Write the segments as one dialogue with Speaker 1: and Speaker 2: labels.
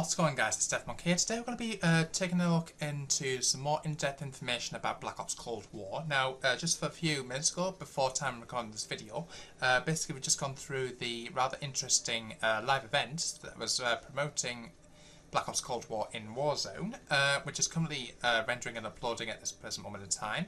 Speaker 1: What's going on, guys? It's Deathmonk here. Today we're going to be taking a look into some more in-depth information about Black Ops Cold War. Now, just for a few minutes ago, before time recording this video, basically we've just gone through the rather interesting live event that was promoting Black Ops Cold War in Warzone, which is currently rendering and uploading at this present moment in time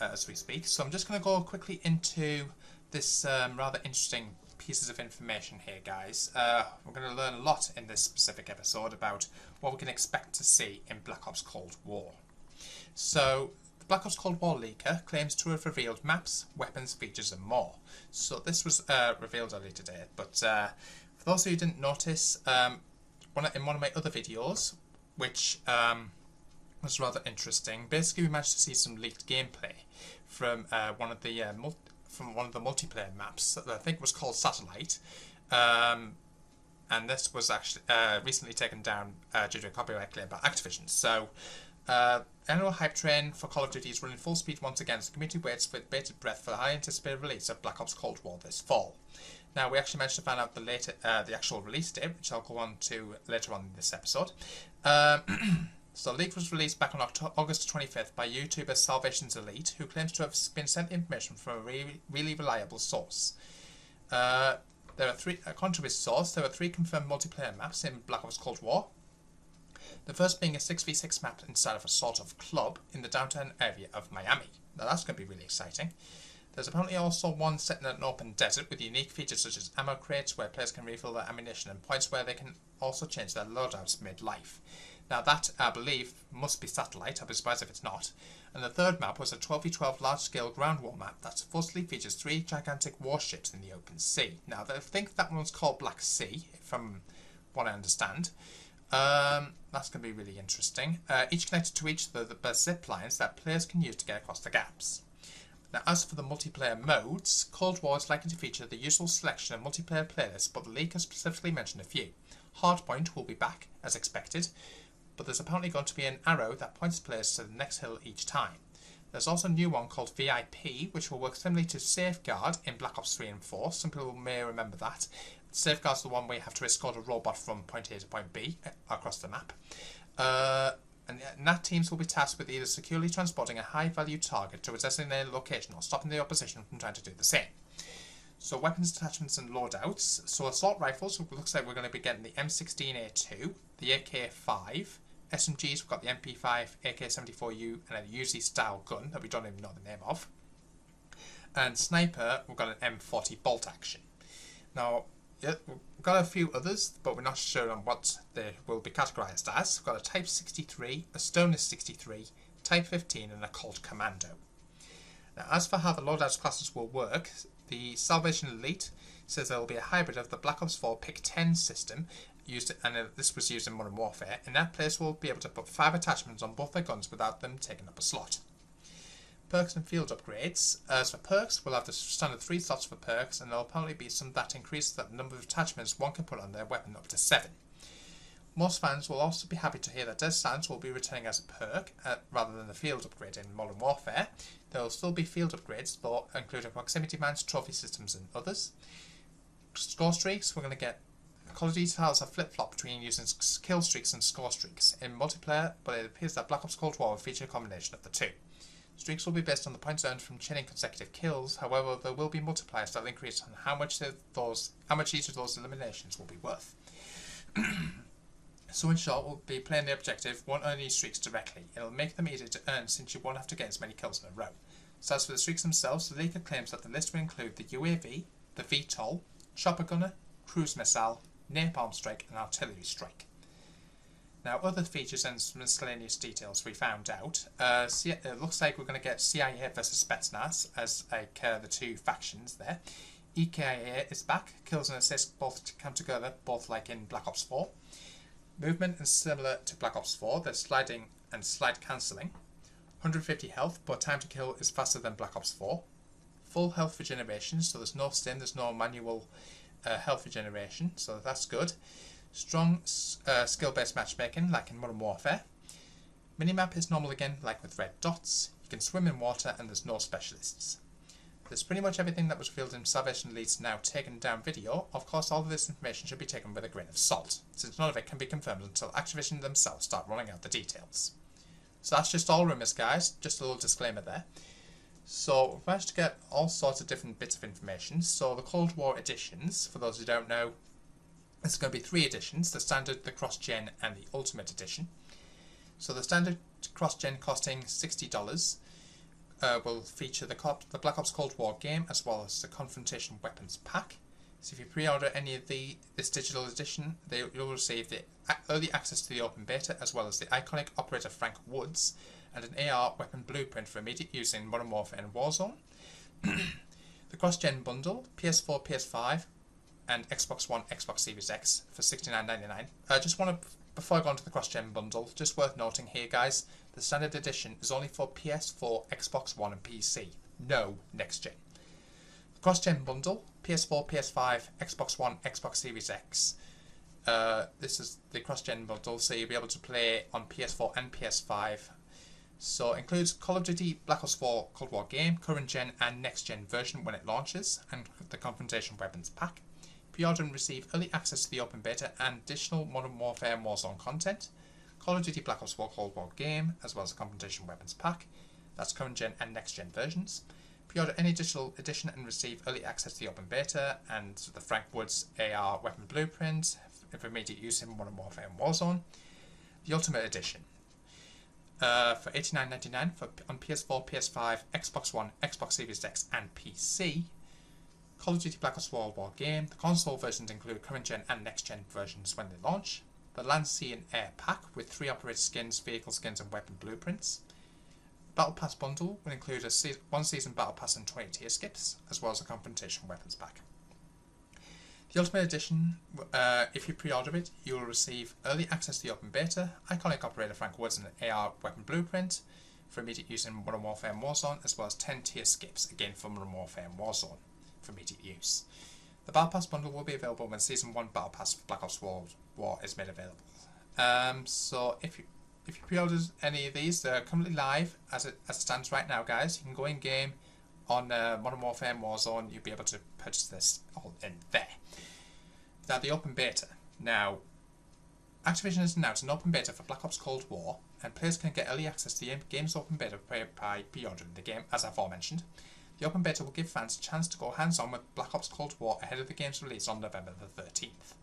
Speaker 1: as we speak. So I'm just going to go quickly into this rather interesting pieces of information here, guys. We're going to learn a lot in this specific episode about what we can expect to see in Black Ops Cold War. So, the Black Ops Cold War leaker claims to have revealed maps, weapons, features and more. So this was revealed earlier today, but for those of you who didn't notice, in one of my other videos, which was rather interesting, basically we managed to see some leaked gameplay from one of the multiplayer maps that I think was called Satellite, and this was actually recently taken down due to a copyright claim by Activision. So, annual hype train for Call of Duty is running full speed once again as the community waits with bated breath for the high anticipated release of Black Ops Cold War this fall. Now, we actually managed to find out the actual release date, which I'll go on to later on in this episode. So the leak was released back on August 25th by YouTuber Salvation's Elite, who claims to have been sent information from a really reliable source. According to his source, there are 3 confirmed multiplayer maps in Black Ops Cold War. The first being a 6v6 map inside of a sort of club in the downtown area of Miami. Now that's going to be really exciting. There's apparently also one set in an open desert with unique features such as ammo crates where players can refill their ammunition and points where they can also change their loadouts mid-life. Now that, I believe, must be Satellite. I'll be surprised if it's not. And the third map was a 12v12 large-scale ground war map that supposedly features 3 gigantic warships in the open sea. Now, I think that one's called Black Sea, from what I understand. That's going to be really interesting. Each connected to each other by zip lines that players can use to get across the gaps. Now, as for the multiplayer modes, Cold War is likely to feature the usual selection of multiplayer playlists, but the leak has specifically mentioned a few. Hardpoint will be back, as expected, but there's apparently going to be an arrow that points players to the next hill each time. There's also a new one called VIP, which will work similarly to Safeguard in Black Ops 3 and 4. Some people may remember that. Safeguard's the one where you have to escort a robot from point A to point B across the map. And NAT teams will be tasked with either securely transporting a high-value target to a designated location or stopping the opposition from trying to do the same. So weapons, attachments and loadouts. So assault rifles, it looks like we're going to be getting the M16A2, the AK-5, SMGs, we've got the MP5, AK-74U and a Uzi style gun that we don't even know the name of. And sniper, we've got an M40 bolt action. Now, yeah, we've got a few others, but we're not sure on what they will be categorised as. We've got a Type 63, a Stoner 63, Type 15 and a Colt Commando. Now, as for how the loadouts classes will work, the Salvation Elite says there will be a hybrid of the Black Ops 4 Pick 10 system, this was used in Modern Warfare, and that players will be able to put 5 attachments on both their guns without them taking up a slot. Perks and field upgrades. As for perks, we'll have the standard 3 slots for perks, and there will apparently be some that increase the number of attachments one can put on their weapon up to 7. Most fans will also be happy to hear that Dead Silence will be returning as a perk, rather than the field upgrade in Modern Warfare. There will still be field upgrades, though, including proximity mines, trophy systems and others. Score streaks, we're going to get Call of Duty styles are flip-flop between using kill streaks and score streaks in multiplayer, but it appears that Black Ops Cold War will feature a combination of the two. Streaks will be based on the points earned from chaining consecutive kills, however there will be multipliers that will increase on how much each of those eliminations will be worth. So in short, we'll be playing the objective, won't earn these streaks directly. It'll make them easier to earn since you won't have to get as many kills in a row. So as for the streaks themselves, the leaker claims that the list will include the UAV, the VTOL, Chopper Gunner, Cruise Missile, Napalm Strike and Artillery Strike. Now, other features and some miscellaneous details we found out. It looks like we're going to get CIA versus Spetsnaz as the 2 factions there. EKIA is back. Kills and assists both come together, both like in Black Ops 4. Movement is similar to Black Ops 4. There's sliding and slide cancelling. 150 health, but time to kill is faster than Black Ops 4. Full health regeneration, so there's no stim, there's no manual health regeneration, so that's good. Strong skill-based matchmaking, like in Modern Warfare. Minimap is normal again, like with red dots. You can swim in water and there's no specialists. There's pretty much everything that was revealed in Salvation Elite's now taken down video. Of course, all of this information should be taken with a grain of salt, since none of it can be confirmed until Activision themselves start rolling out the details. So that's just all rumours, guys, just a little disclaimer there. So we've managed to get all sorts of different bits of information. So the Cold War editions, for those who don't know, there's going to be 3 editions, the Standard, the Cross-Gen and the Ultimate Edition. So the Standard Cross-Gen costing $60 will feature the Black Ops Cold War game as well as the Confrontation Weapons Pack. So if you pre-order any of this digital edition, you'll receive the early access to the open beta as well as the iconic Operator Frank Woods and an AR weapon blueprint for immediate use in Modern Warfare and Warzone. The Cross-Gen bundle, PS4, PS5 and Xbox One, Xbox Series X for $69.99. Before I go on to the Cross-Gen bundle, just worth noting here, guys, the Standard Edition is only for PS4, Xbox One and PC, no Next Gen. The Cross-Gen bundle, PS4, PS5, Xbox One, Xbox Series X. This is the Cross-Gen bundle, so you'll be able to play on PS4 and PS5. So it includes Call of Duty Black Ops 4 Cold War game, current gen and next gen version when it launches, and the Confrontation Weapons Pack. Pre-order and receive early access to the open beta and additional Modern Warfare and Warzone content. Call of Duty Black Ops 4 Cold War game, as well as the Confrontation Weapons Pack. That's current gen and next gen versions. Pre-order any digital edition and receive early access to the open beta and the Frank Woods AR weapon blueprint for immediate use in Modern Warfare and Warzone. The Ultimate Edition for $89.99 on PS4, PS5, Xbox One, Xbox Series X and PC. Call of Duty Black Ops World War game. The console versions include current gen and next gen versions when they launch. The Land, Sea and Air pack with 3 operator skins, vehicle skins and weapon blueprints. Battle Pass bundle will include a 1 season Battle Pass and 20 tier skips, as well as a Confrontation Weapons pack. The Ultimate Edition, if you pre-order it, you will receive early access to the open beta, iconic Operator Frank Woods and an AR weapon blueprint for immediate use in Modern Warfare and Warzone, as well as 10 tier skips, again for Modern Warfare and Warzone for immediate use. The Battle Pass bundle will be available when Season 1 Battle Pass for Black Ops World War is made available. So if you pre-ordered any of these, they're currently live as it stands right now, guys. You can go in game on Modern Warfare and Warzone. You'll be able to purchase this all in there. Now the open beta. Now Activision has announced an open beta for Black Ops Cold War, and players can get early access to the game's open beta by pre-ordering the game, as aforementioned. The open beta will give fans a chance to go hands-on with Black Ops Cold War ahead of the game's release on November the 13th.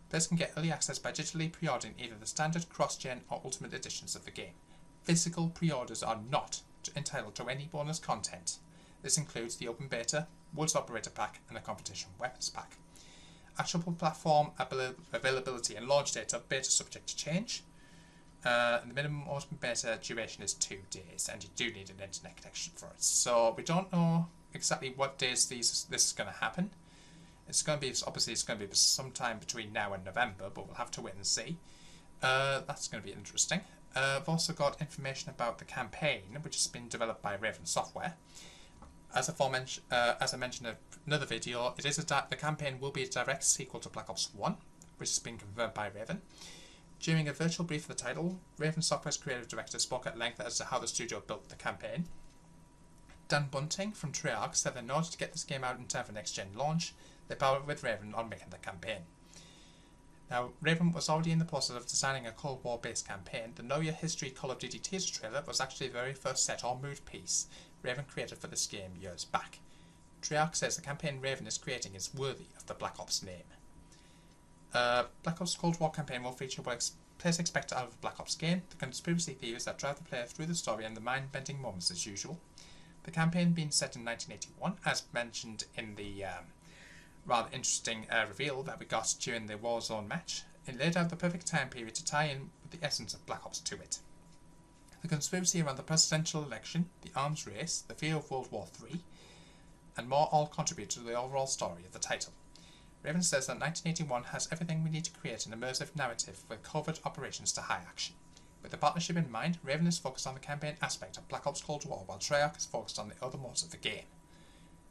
Speaker 1: Players can get early access by digitally pre-ordering either the standard, cross-gen or ultimate editions of the game. Physical pre-orders are not entitled to any bonus content. This includes the open beta, Woods Operator Pack and the Confrontation Weapons Pack. Actual platform availability and launch date are beta subject to change. And the minimum open beta duration is 2 days, and you do need an internet connection for it. So we don't know exactly what days this is going to happen. It's going to be sometime between now and November, but we'll have to wait and see. That's going to be interesting. I've also got information about the campaign, which has been developed by Raven Software. As I mentioned in another video, the campaign will be a direct sequel to Black Ops 1, which has been confirmed by Raven. During a virtual brief of the title, Raven Software's creative director spoke at length as to how the studio built the campaign. Dan Bunting from Treyarch said that in order to get this game out in time for next-gen launch, they partnered with Raven on making the campaign. Now, Raven was already in the process of designing a Cold War-based campaign. The Know Your History Call of Duty teaser trailer was actually the very first set or mood piece Raven created for this game years back. Treyarch says the campaign Raven is creating is worthy of the Black Ops name. Black Ops Cold War campaign will feature what players expect out of a Black Ops game, the conspiracy theories that drive the player through the story and the mind-bending moments as usual. The campaign being set in 1981, as mentioned in the rather interesting reveal that we got during the Warzone match. It laid out the perfect time period to tie in with the essence of Black Ops to it. The conspiracy around the presidential election, the arms race, the fear of World War III, and more all contribute to the overall story of the title. Raven says that 1981 has everything we need to create an immersive narrative with covert operations to high action. With the partnership in mind, Raven is focused on the campaign aspect of Black Ops Cold War, while Treyarch is focused on the other modes of the game.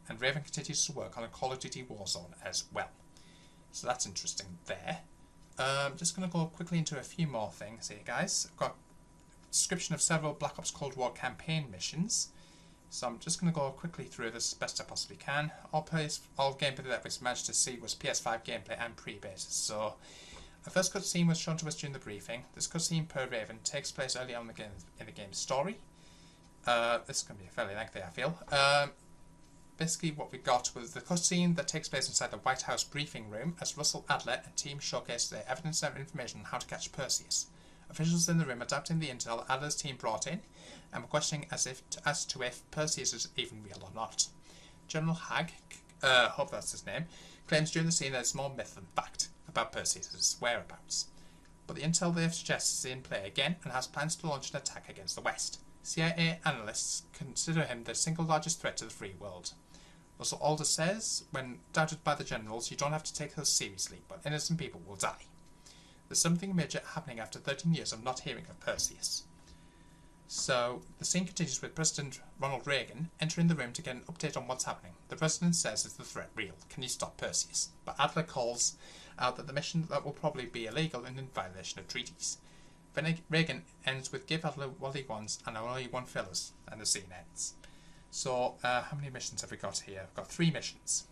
Speaker 1: And Raven continues to work on a Call of Duty Warzone as well. So that's interesting there. Just going to go quickly into a few more things here, guys. I've got a description of several Black Ops Cold War campaign missions. So I'm just going to go quickly through this as best I possibly can. All gameplay that we managed to see was PS5 gameplay and pre-beta. So the first cutscene was shown to us during the briefing. This cutscene per Raven takes place early on in the game's story. This is going to be fairly lengthy, I feel. Basically what we got was the cutscene that takes place inside the White House briefing room as Russell Adler and team showcase their evidence and information on how to catch Perseus. Officials in the room adapting the intel Adler's team brought in and were questioning as to if Perseus is even real or not. General Hagg, hope that's his name, claims during the scene that it's more myth than fact about Perseus' whereabouts. But the intel they suggests is in play again and has plans to launch an attack against the West. CIA analysts consider him the single largest threat to the free world. Russell Alder says, when doubted by the generals, you don't have to take us seriously, but innocent people will die. There's something major happening after 13 years of not hearing of Perseus. So, the scene continues with President Ronald Reagan entering the room to get an update on what's happening. The President says, is the threat real? Can you stop Perseus? But Adler calls out that the mission that will probably be illegal and in violation of treaties. Reagan ends with give Adler what he wants and only one fillers, and the scene ends. So, how many missions have we got here? We've got 3 missions.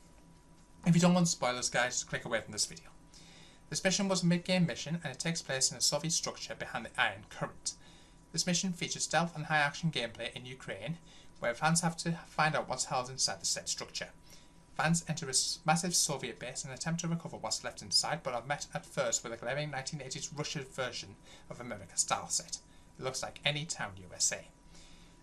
Speaker 1: If you don't want spoilers, guys, just click away from this video. This mission was a mid-game mission, and it takes place in a Soviet structure behind the Iron Current. This mission features stealth and high-action gameplay in Ukraine, where fans have to find out what's held inside the said structure. Fans enter a massive Soviet base and attempt to recover what's left inside, but are met at first with a glaring 1980s Russian version of America's style set. It looks like any town USA.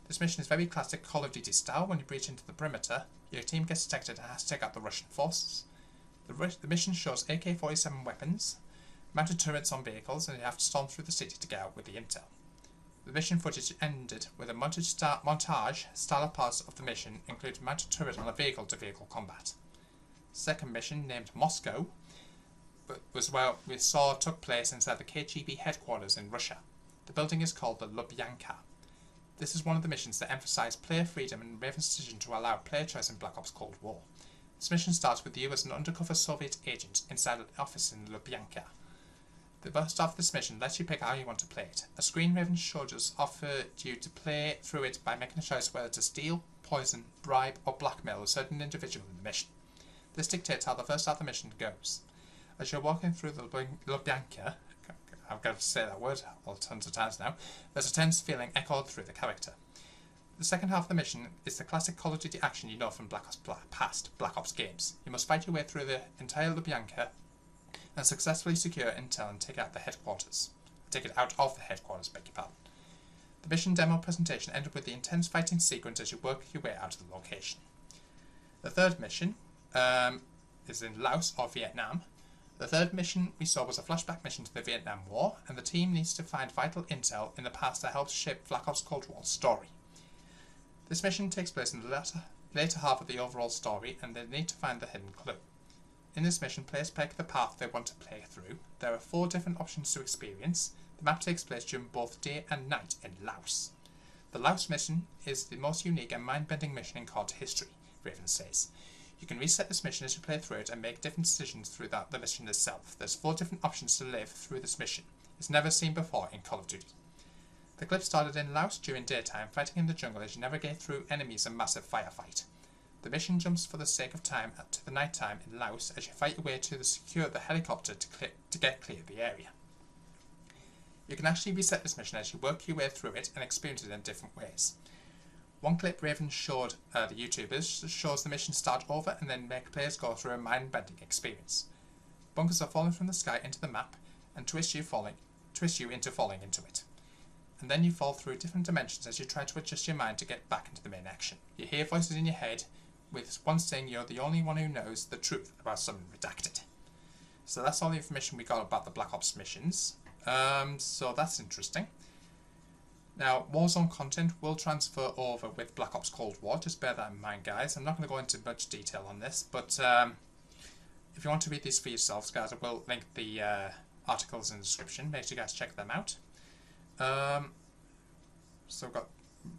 Speaker 1: This mission is very classic Call of Duty style. When you breach into the perimeter, your team gets detected and has to take out the Russian forces. The mission shows AK-47 weapons, mounted turrets on vehicles, and you have to storm through the city to get out with the intel. The mission footage ended with a montage style of parts of the mission, including mounted turret on a vehicle-to-vehicle combat. Second mission, named Moscow, was where we saw took place inside the KGB headquarters in Russia. The building is called the Lubyanka. This is one of the missions that emphasise player freedom and Raven's decision to allow player choice in Black Ops Cold War. This mission starts with you as an undercover Soviet agent inside an office in Lubyanka. The first half of this mission lets you pick how you want to play it. A screen Raven soldiers offer you to play through it by making a choice whether to steal, poison, bribe or blackmail a certain individual in the mission. This dictates how the first half of the mission goes. As you're walking through the Lubyanka, I've got to say that word all tons of times now, there's a tense feeling echoed through the character. The second half of the mission is the classic Call of Duty action you know from past Black Ops games. You must fight your way through the entire Lubyanka and successfully secure intel and take it out of the headquarters, beg your pardon. The mission demo presentation ended with the intense fighting sequence as you work your way out of the location. The third mission is in Laos or Vietnam. The third mission we saw was a flashback mission to the Vietnam War, and the team needs to find vital intel in the past that helps shape Black Ops Cold War's story. This mission takes place in the later half of the overall story, and they need to find the hidden clue. In this mission, players pick the path they want to play through. There are 4 different options to experience. The map takes place during both day and night in Laos. The Laos mission is the most unique and mind-bending mission in COD history, Raven says. You can reset this mission as you play through it and make different decisions through the mission itself. There's 4 different options to live through this mission. It's never seen before in Call of Duty. The clip started in Laos during daytime, fighting in the jungle as you navigate through enemies in a massive firefight. The mission jumps for the sake of time to the night time in Laos as you fight your way to secure the helicopter to get clear of the area. You can actually reset this mission as you work your way through it and experience it in different ways. One clip Raven showed the YouTubers shows the mission start over and then make players go through a mind-bending experience. Bunkers are falling from the sky into the map and twist you into falling into it. And then you fall through different dimensions as you try to adjust your mind to get back into the main action. You hear voices in your head, with one saying you're the only one who knows the truth about something redacted. So that's all the information we got about the Black Ops missions. So that's interesting. Now, Warzone content will transfer over with Black Ops Cold War, just bear that in mind, guys. I'm not going to go into much detail on this, but if you want to read these for yourselves, guys, I will link the articles in the description. Make sure you guys check them out. So we've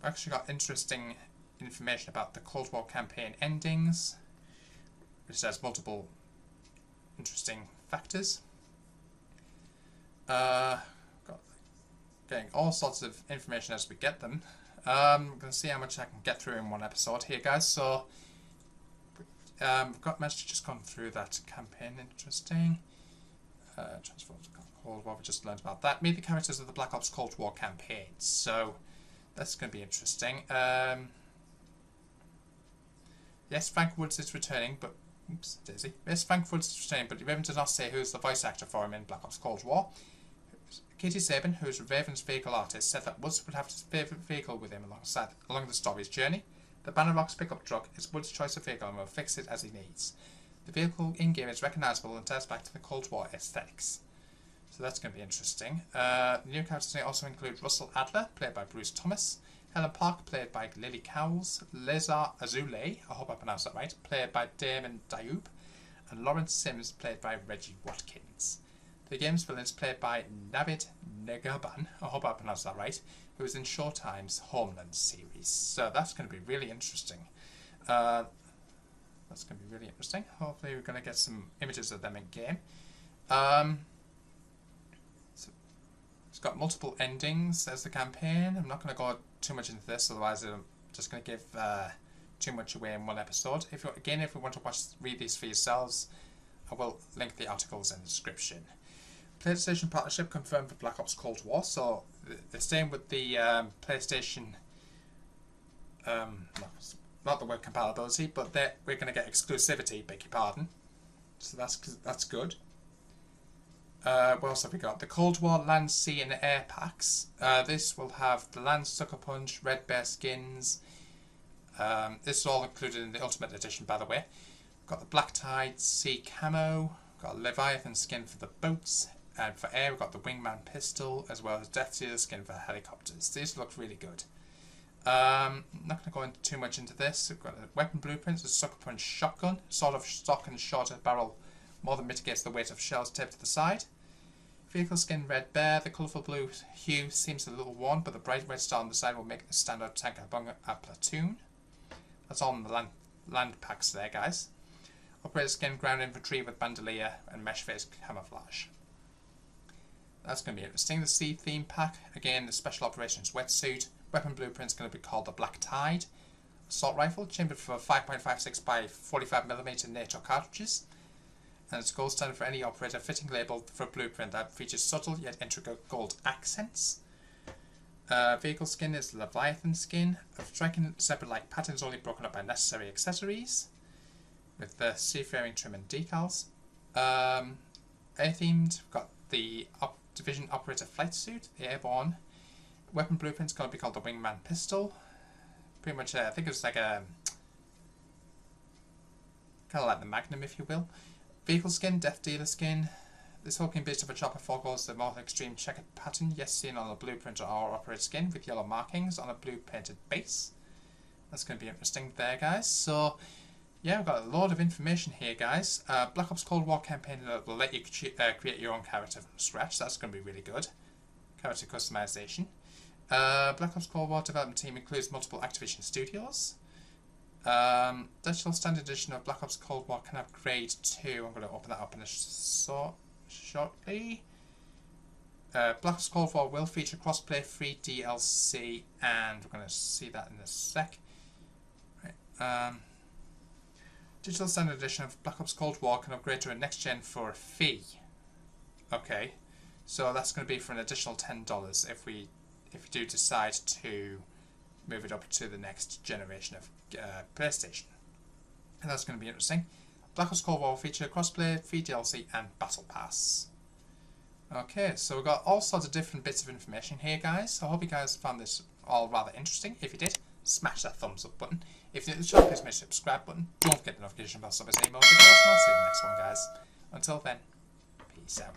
Speaker 1: actually got interesting information about the Cold War campaign endings, which has multiple interesting factors. Getting all sorts of information as we get them. I'm going to see how much I can get through in one episode here, guys. So, we've got managed to just gone through that campaign. Interesting. Transform to Cold War. We just learned about that. Meet the characters of the Black Ops Cold War campaign. So, that's going to be interesting. Yes, Frank Woods is returning, but... Oops, Daisy. Yes, Frank Woods is returning, but Raven does not say who's the voice actor for him in Black Ops Cold War. Katie Sabin, who is Raven's vehicle artist, said that Woods would have his favourite vehicle with him along the story's journey. The Banner Rocks pickup truck is Woods' choice of vehicle and will fix it as he needs. The vehicle in-game is recognisable and ties back to the Cold War aesthetics. So that's going to be interesting. The new characters also include Russell Adler, played by Bruce Thomas, Helen Park, played by Lily Cowles, Leza Azulay, I hope I pronounced that right, played by Damon Dayoub, and Lawrence Sims, played by Reggie Watkins. The game's villain is played by Navid Negaban, I hope I pronounced that right, who is in Showtime's Homeland series. So that's going to be really interesting. Hopefully we're going to get some images of them in game. So it's got multiple endings as the campaign. I'm not going to go too much into this, otherwise I'm just going to give too much away in one episode. If you want to read these for yourselves, I will link the articles in the description. PlayStation partnership confirmed for Black Ops Cold War, so they're staying with the PlayStation, not the web compatibility, but we're going to get exclusivity, beg your pardon. So that's good. What else have we got? The Cold War Land, Sea and Air packs. This will have the Land Sucker Punch, Red Bear skins. This is all included in the Ultimate Edition, by the way. Got the Black Tide Sea Camo. Got a Leviathan skin for the boats. And for air, we've got the Wingman pistol, as well as Death Dealer skin for helicopters. These look really good. I'm not going to go into too much into this. We've got a weapon blueprints, a Sucker Punch shotgun, sort of stock and shorter barrel, more than mitigates the weight of shells taped to the side. Vehicle skin Red Bear. The colourful blue hue seems a little worn, but the bright red star on the side will make the standout tank among a platoon. That's all in the land packs there, guys. Operator skin ground infantry with bandolier and mesh face camouflage. That's going to be interesting. The Sea theme pack, again the Special Operations wetsuit. Weapon blueprint's going to be called the Black Tide. Assault rifle, chambered for 5.56 by 45mm NATO cartridges. And it's gold standard for any operator fitting label for a blueprint that features subtle yet intricate gold accents. Vehicle skin is Leviathan skin. A striking separate-like patterns only broken up by necessary accessories. With the seafaring trim and decals. Air-themed, we've got the Division Operator Flight Suit, the Airborne. Weapon blueprint's going to be called the Wingman Pistol. Pretty much, I think it's like a... kind of like the Magnum, if you will. Vehicle skin, Death Dealer skin. This whole game based off a chopper foregoes the more extreme checkered pattern, yes, seen on a blueprint or operator skin with yellow markings on a blue painted base. That's going to be interesting there, guys. So, yeah, we've got a lot of information here, guys. Black Ops Cold War campaign will let you create your own character from scratch. That's going to be really good. Character customization. Black Ops Cold War development team includes multiple Activision studios. Digital standard edition of Black Ops Cold War can upgrade to... I'm going to open that up in a shortly. Black Ops Cold War will feature crossplay, free DLC, and we're going to see that in a sec. Right. Digital standard edition of Black Ops Cold War can upgrade to a next gen for a fee. Okay, so that's going to be for an additional $10 if we do decide to move it up to the next generation of PlayStation. And that's going to be interesting. Black Ops Cold War will feature crossplay, free DLC, and Battle Pass. Okay, so we've got all sorts of different bits of information here, guys. So I hope you guys found this all rather interesting. If you did, smash that thumbs up button. If you're new to the channel, please smash the subscribe button. Don't forget the notification bell so I see more videos, and I'll see you in the next one, guys. Until then, peace out.